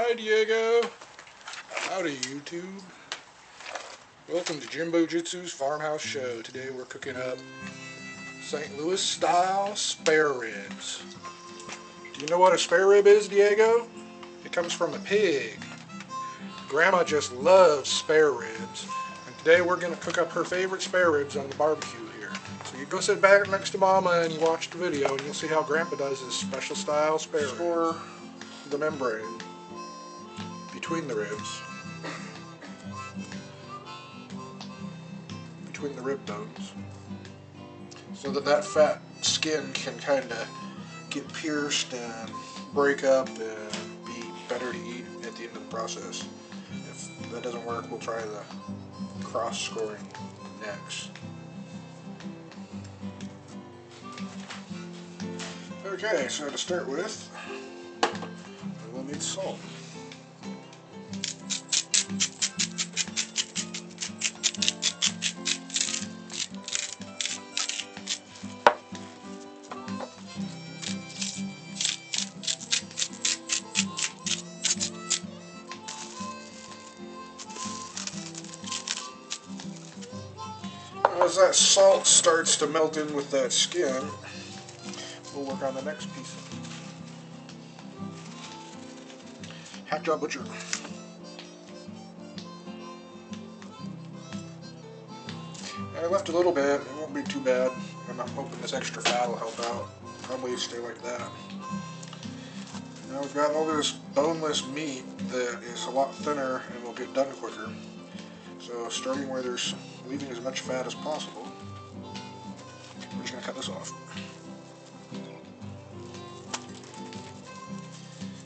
Hi Diego. Howdy YouTube. Welcome to Jimbo Jitsu's Farmhouse Show. Today we're cooking up St. Louis style spare ribs. Do you know what a spare rib is, Diego? It comes from a pig. Grandma just loves spare ribs. And today we're going to cook up her favorite spare ribs on the barbecue here. So you go sit back next to Mama and watch the video and you'll see how Grandpa does his special style spare ribs. For the membrane between the ribs. Between the rib bones, so that fat skin can kind of get pierced and break up and be better to eat at the end of the process. If that doesn't work, we'll try the cross scoring next. Okay, so to start with, we'll need salt. As that salt starts to melt in with that skin, we'll work on the next piece. Hack job butcher. I left a little bit, it won't be too bad, and I'm hoping this extra fat will help out. Probably stay like that. Now we've got all this boneless meat that is a lot thinner and will get done quicker. So starting where there's leaving as much fat as possible, we're just going to cut this off.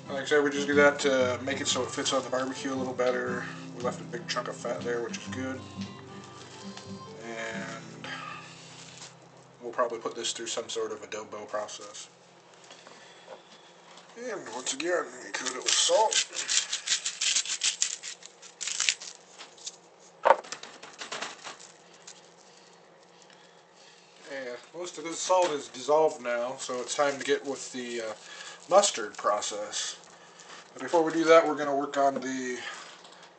Like I said, we just do that to make it so it fits on the barbecue a little better. We left a big chunk of fat there, which is good. And we'll probably put this through some sort of adobo process. And once again, we coat it with salt. And most of this salt is dissolved now, so it's time to get with the mustard process. But before we do that, we're going to work on the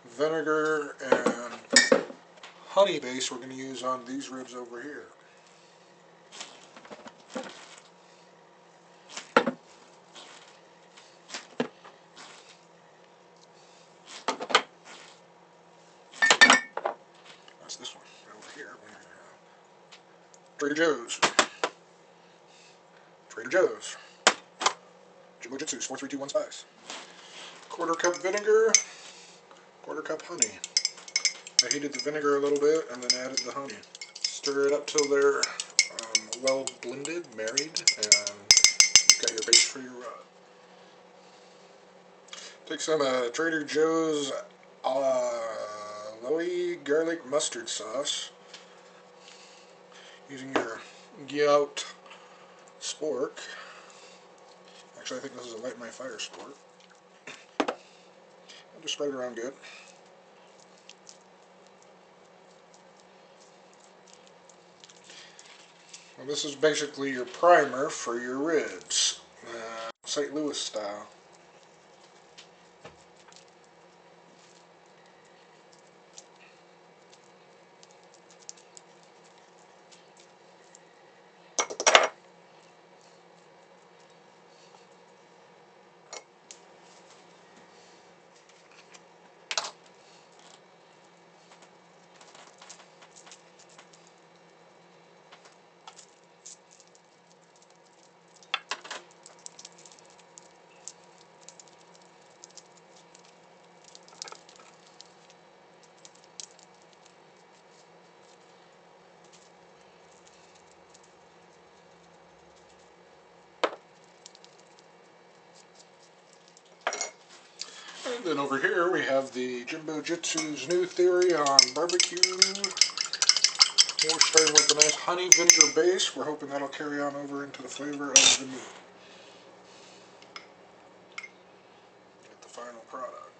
vinegar and honey base we're going to use on these ribs over here. That's this one over here. Trader Joe's. Trader Joe's. Jimbo Jitsu's 4321 spice. Quarter cup vinegar, quarter cup honey. I heated the vinegar a little bit and then added the honey. Stir it up till they're well blended, married, and you've got your base for your rub. Take some Trader Joe's Louie garlic mustard sauce. Using your Gout spork. Actually, I think this is a Light My Fire spork. I'll just spread it around good. Well, this is basically your primer for your ribs, St. Louis style. And then over here we have the Jimbo Jitsu's new theory on barbecue. We're starting with a nice honey vinegar base. We're hoping that'll carry on over into the flavor of the meat. Get the final product.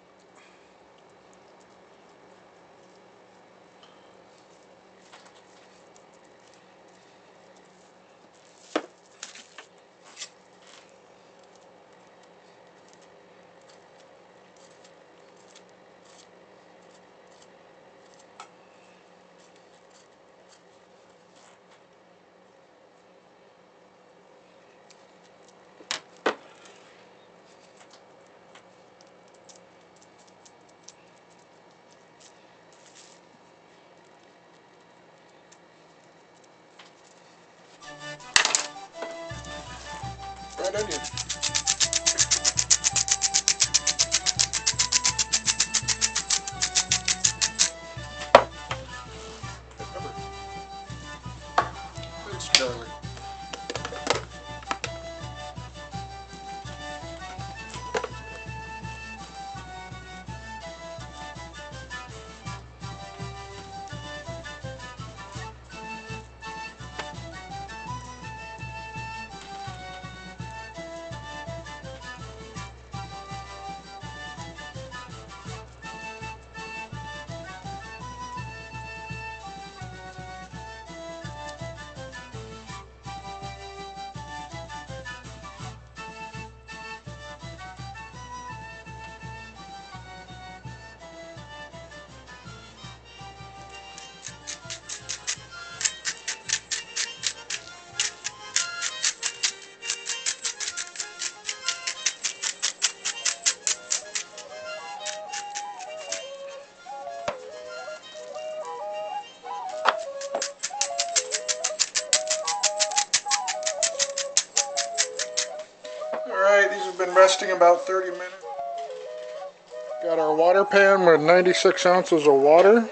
red onion. Pepper. It's garlic. Alright, these have been resting about 30 minutes. Got our water pan with 96 ounces of water,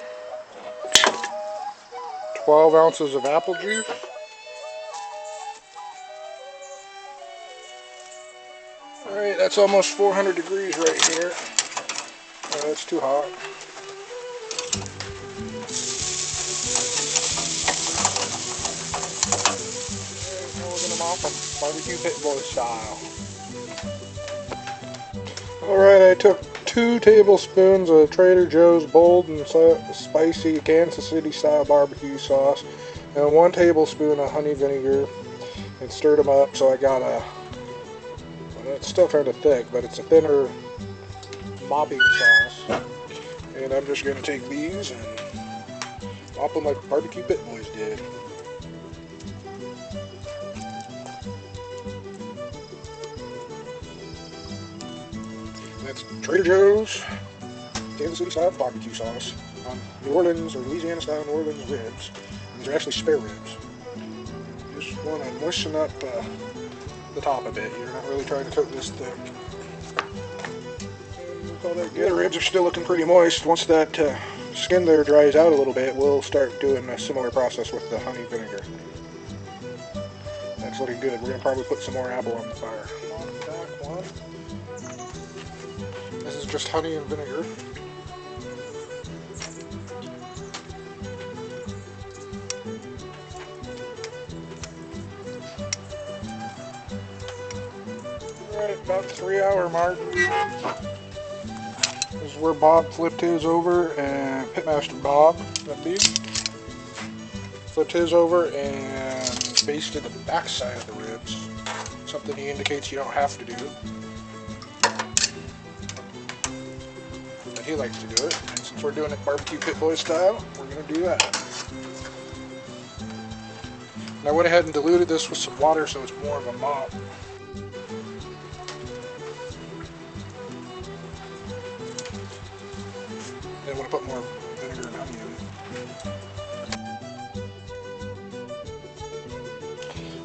12 ounces of apple juice, alright, that's almost 400 degrees right here. Oh, that's too hot. Alright, now we're going to mop them, BBQ Pit Boys style. Alright, I took 2 tablespoons of Trader Joe's bold and spicy Kansas City style barbecue sauce and 1 tablespoon of honey vinegar and stirred them up so I got a, well, it's still kind of thick, but it's a thinner mopping sauce. And I'm just going to take these and mop them like BBQ Pit Boys did. That's Trader Joe's Kansas City style barbecue sauce on New Orleans or Louisiana style New Orleans ribs. These are actually spare ribs. Just want to moisten up the top a bit. You're not really trying to coat this thick. We'll call that good. The ribs are still looking pretty moist. Once that skin there dries out a little bit, we'll start doing a similar process with the honey vinegar. That's looking good. We're going to probably put some more apple on the fire. Back one. This is just honey and vinegar. We're at about the 3-hour mark. This is where Bob flipped his over, and Pitmaster Bob, that be, flipped his over and basted the back side of the ribs. Something he indicates you don't have to do. He likes to do it, and since we're doing it BBQ Pit Boy style, we're going to do that. And I went ahead and diluted this with some water so it's more of a mop. Then I want to put more vinegar and honey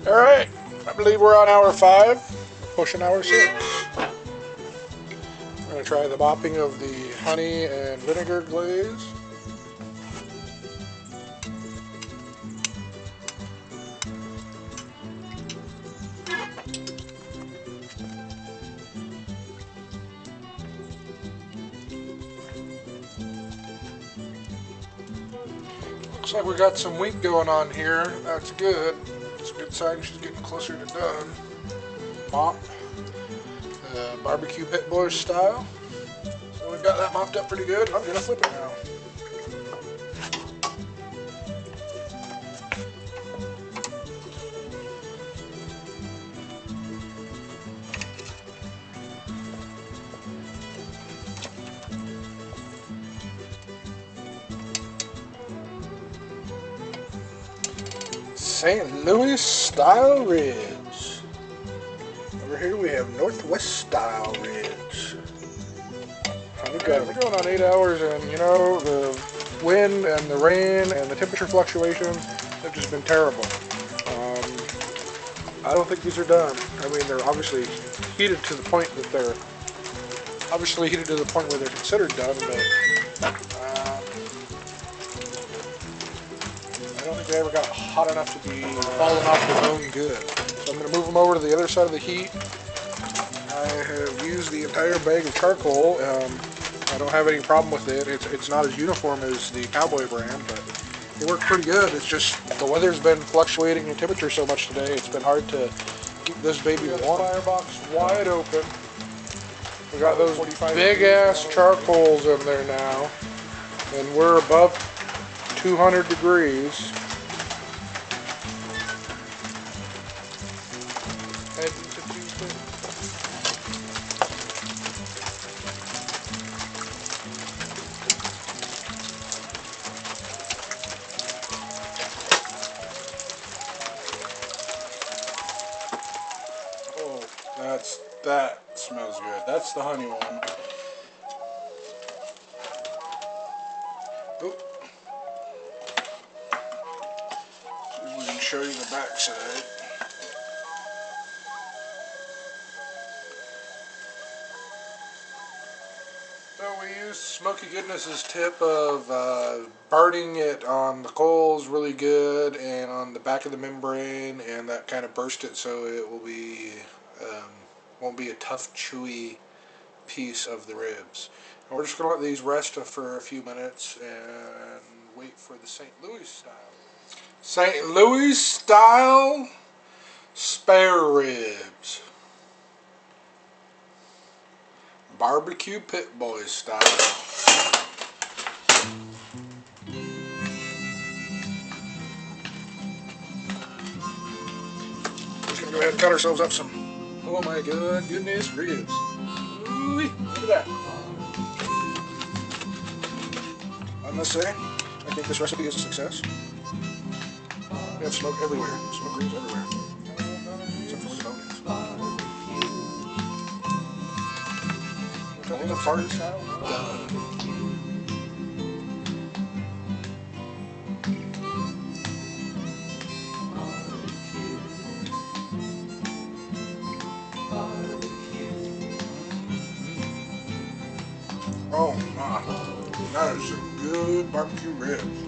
in. Alright, I believe we're on hour 5, pushing hour 6. I'm going to try the mopping of the honey and vinegar glaze. Looks like we got some wheat going on here. That's good. It's a good sign she's getting closer to done. Mop. BBQ Pit Boys style. So we've got that mopped up pretty good. I'm gonna flip it now. St. Louis style ribs. Over here we have Northwest style ribs. We're going on 8 hours, and you know, the wind and the rain and the temperature fluctuations have just been terrible. I don't think these are done. I mean, they're obviously heated to the point that they're where they're considered done, but I don't think they ever got hot enough to be falling off the bone good. So I'm going to move them over to the other side of the heat. I have used the entire bag of charcoal. I don't have any problem with it. It's not as uniform as the Cowboy brand, but it worked pretty good. It's just the weather's been fluctuating in temperature so much today, it's been hard to keep this baby warm. Firebox wide open. We got those big ass charcoals in there now, and we're above 200 degrees. Oh, that smells good. That's the honey one. Oop. See if we can show you the back side. So we used Smoky Goodness's tip of burning it on the coals really good and on the back of the membrane, and that kind of burst it so it will be won't be a tough, chewy piece of the ribs. And we're just going to let these rest for a few minutes and wait for the St. Louis style. St. Louis style spare ribs. BBQ Pit Boys style. Just gonna go ahead and cut ourselves up some, oh my goodness, ribs. Ooh, look at that. I must say, I think this recipe is a success. We have smoke everywhere, smoke ribs everywhere. Except for where the bone is. The farts. Oh my, that is some good barbecue ribs.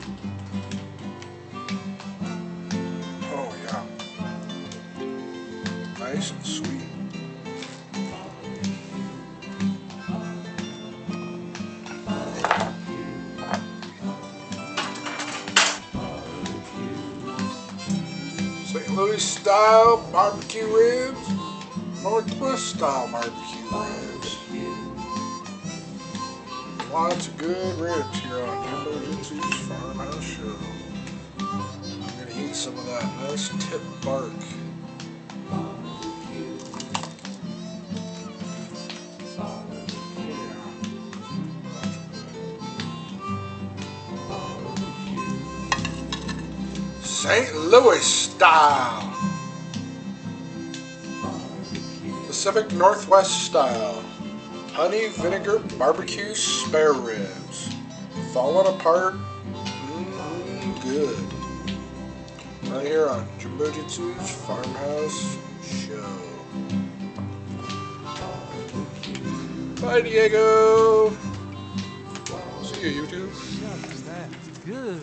Oh yeah, nice and sweet. St. Louis style barbecue ribs, Northwest style barbecue ribs. Lots of good ribs here on Jimbo Jitsu's Farmhouse Show. I'm going to eat some of that nice tip bark. St. Louis style. Pacific Northwest style. Honey vinegar barbecue spare ribs. Falling apart. Good. Right here on Jimbo Jitsu's Farmhouse Show. Bye, Diego. See you, YouTube. That's good.